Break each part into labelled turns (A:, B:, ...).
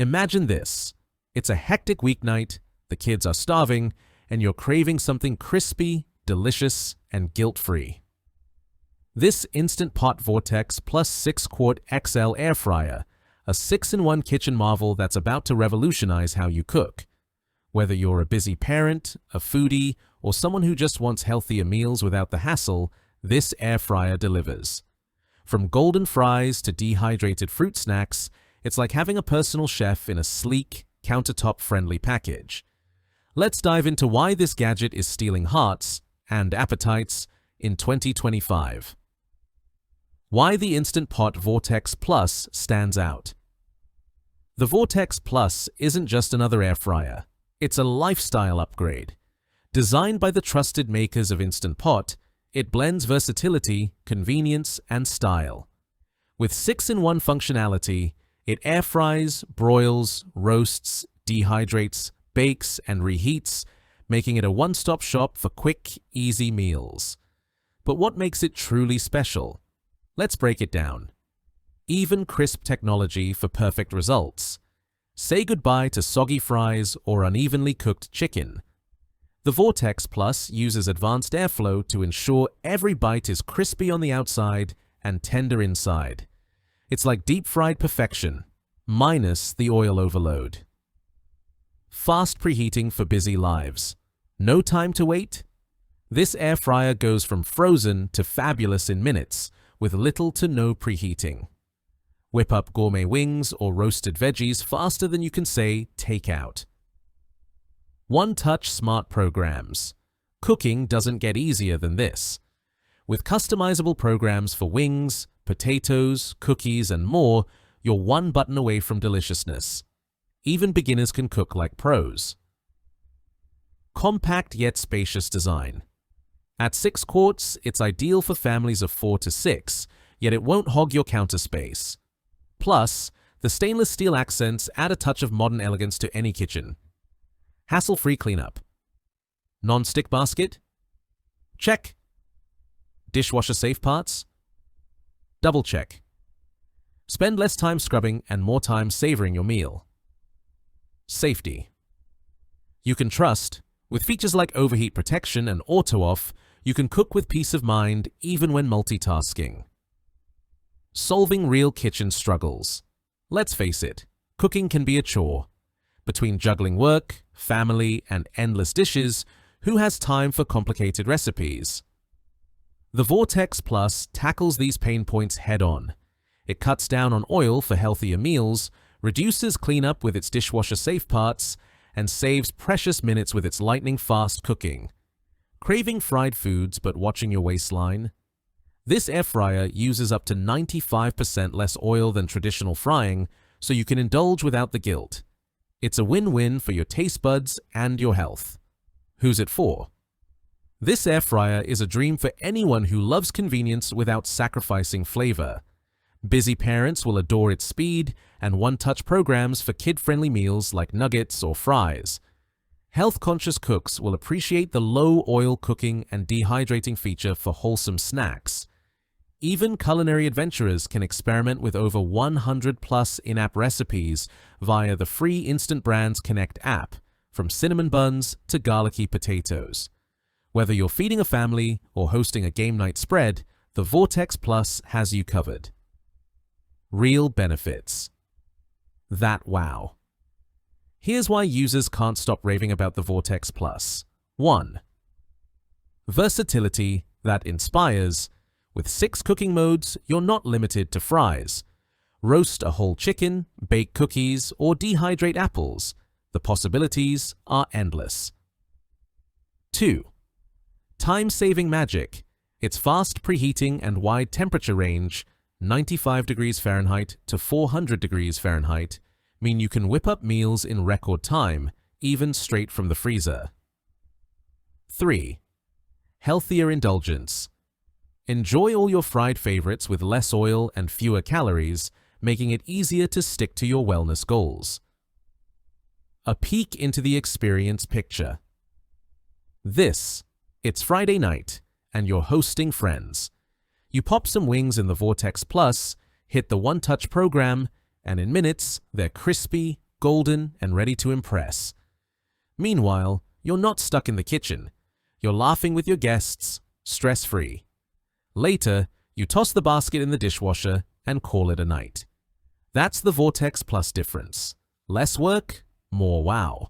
A: Imagine this. It's a hectic weeknight, the kids are starving, and you're craving something crispy, delicious, and guilt-free. This Instant Pot Vortex Plus 6-quart XL air fryer, a 6-in-1 kitchen marvel that's about to revolutionize how you cook. Whether you're a busy parent, a foodie, or someone who just wants healthier meals without the hassle, this air fryer delivers. From golden fries to dehydrated fruit snacks, it's like having a personal chef in a sleek, countertop-friendly package. Let's dive into why this gadget is stealing hearts and appetites in 2025. Why the Instant Pot Vortex Plus stands out. The Vortex Plus isn't just another air fryer. It's a lifestyle upgrade. Designed by the trusted makers of Instant Pot, it blends versatility, convenience, and style. With 6-in-1 functionality, it air fries, broils, roasts, dehydrates, bakes, and reheats, making it a one-stop shop for quick, easy meals. But what makes it truly special? Let's break it down. EvenCrisp technology for perfect results. Say goodbye to soggy fries or unevenly cooked chicken. The Vortex Plus uses advanced airflow to ensure every bite is crispy on the outside and tender inside. It's like deep-fried perfection, minus the oil overload. Fast preheating for busy lives. No time to wait? This air fryer goes from frozen to fabulous in minutes, with little to no preheating. Whip up gourmet wings or roasted veggies faster than you can say takeout. One-touch smart programs. Cooking doesn't get easier than this. With customizable programs for wings, potatoes, cookies, and more, you're one button away from deliciousness. Even beginners can cook like pros. Compact yet spacious design. At 6 quarts, it's ideal for families of 4 to 6, yet it won't hog your counter space. Plus, the stainless steel accents add a touch of modern elegance to any kitchen. Hassle-free cleanup. Non-stick basket? Check. Dishwasher-safe parts? Double check. Spend less time scrubbing and more time savoring your meal. Safety. You can trust. With features like overheat protection and auto-off, you can cook with peace of mind even when multitasking. Solving real kitchen struggles. Let's face it, cooking can be a chore. Between juggling work, family, and endless dishes, who has time for complicated recipes? The Vortex Plus tackles these pain points head-on. It cuts down on oil for healthier meals, reduces cleanup with its dishwasher-safe parts, and saves precious minutes with its lightning-fast cooking. Craving fried foods but watching your waistline? This air fryer uses up to 95% less oil than traditional frying, so you can indulge without the guilt. It's a win-win for your taste buds and your health. Who's it for? This air fryer is a dream for anyone who loves convenience without sacrificing flavor. Busy parents will adore its speed and one-touch programs for kid-friendly meals like nuggets or fries. Health-conscious cooks will appreciate the low-oil cooking and dehydrating feature for wholesome snacks. Even culinary adventurers can experiment with over 100+ in-app recipes via the free Instant Brands Connect app, from cinnamon buns to garlicky potatoes. Whether you're feeding a family or hosting a game night spread, the Vortex Plus has you covered. Real benefits. That wow. Here's why users can't stop raving about the Vortex Plus. 1. Versatility that inspires. With 6 cooking modes, you're not limited to fries. Roast a whole chicken, bake cookies, or dehydrate apples. The possibilities are endless. 2. Time-saving magic. Its fast preheating and wide temperature range, 95 degrees Fahrenheit to 400 degrees Fahrenheit, mean you can whip up meals in record time, even straight from the freezer. 3. Healthier indulgence. Enjoy all your fried favorites with less oil and fewer calories, making it easier to stick to your wellness goals. A peek into the experience picture. It's Friday night, and you're hosting friends. You pop some wings in the Vortex Plus, hit the one-touch program, and in minutes, they're crispy, golden and ready to impress. Meanwhile, you're not stuck in the kitchen. You're laughing with your guests, stress-free. Later, you toss the basket in the dishwasher and call it a night. That's the Vortex Plus difference. Less work, more wow.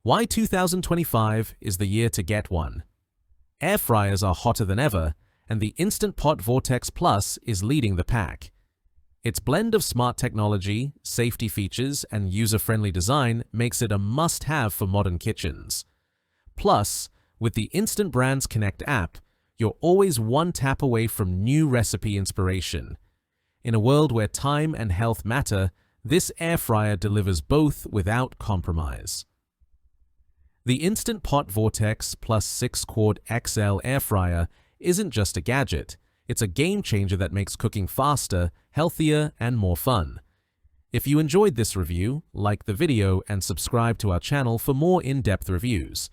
A: Why 2025 is the year to get one. Air fryers are hotter than ever, and the Instant Pot Vortex Plus is leading the pack. Its blend of smart technology, safety features, and user-friendly design makes it a must-have for modern kitchens. Plus, with the Instant Brands Connect app, you're always one tap away from new recipe inspiration. In a world where time and health matter, this air fryer delivers both without compromise. The Instant Pot Vortex Plus 6-quart XL air fryer isn't just a gadget, it's a game changer that makes cooking faster, healthier, and more fun. If you enjoyed this review, like the video and subscribe to our channel for more in-depth reviews.